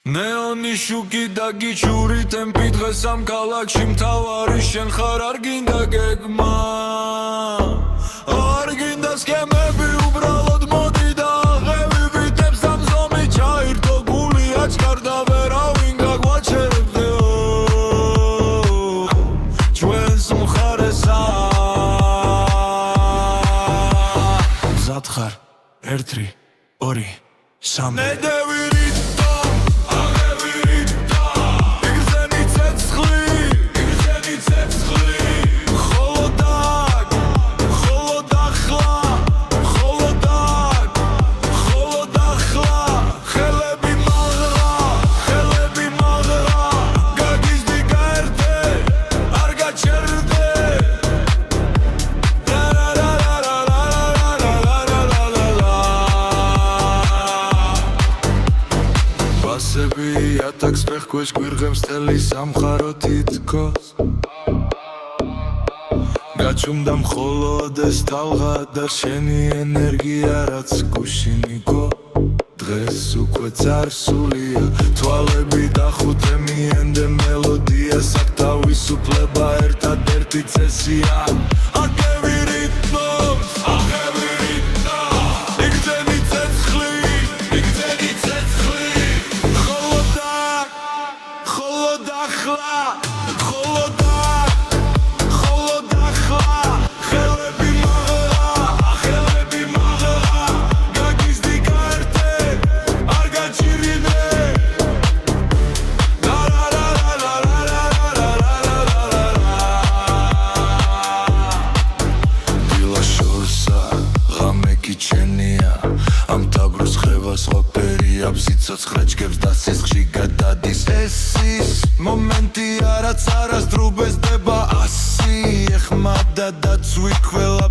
Neoni shuki da gichuri tempi დღეს ამ ქალაქში მთავარი შენ ხარ არ გინდა გეგმა არ გინდა სქემები უბრალოდ მოდი და აღევი ვიტებს ამ ზომი ჩაირთო გული აჩქარდა ვერავინ გაგვაჩერებდეო ჩვენს მხარესა მზად ხარ 1 2 3 Ატაკს ფეხქვეშ გვირღებს თელი სამხარო თითქოს გაჩუმდა მხოლოდ ეს თალღა და შენი ენერგია რაც გუშინიკო დღეს უკვე წარსულია თვალები დახუთე მიენდე მელოდია საკთავისუფლება ერთადერთი წესია აგევი რიტმს აგევი Აბსიცოცხრეჩკებს და სისხლში გადადის ეს ის მომენტია რაც არასდროს დება 100 ეხმადა და დაცვი ყველა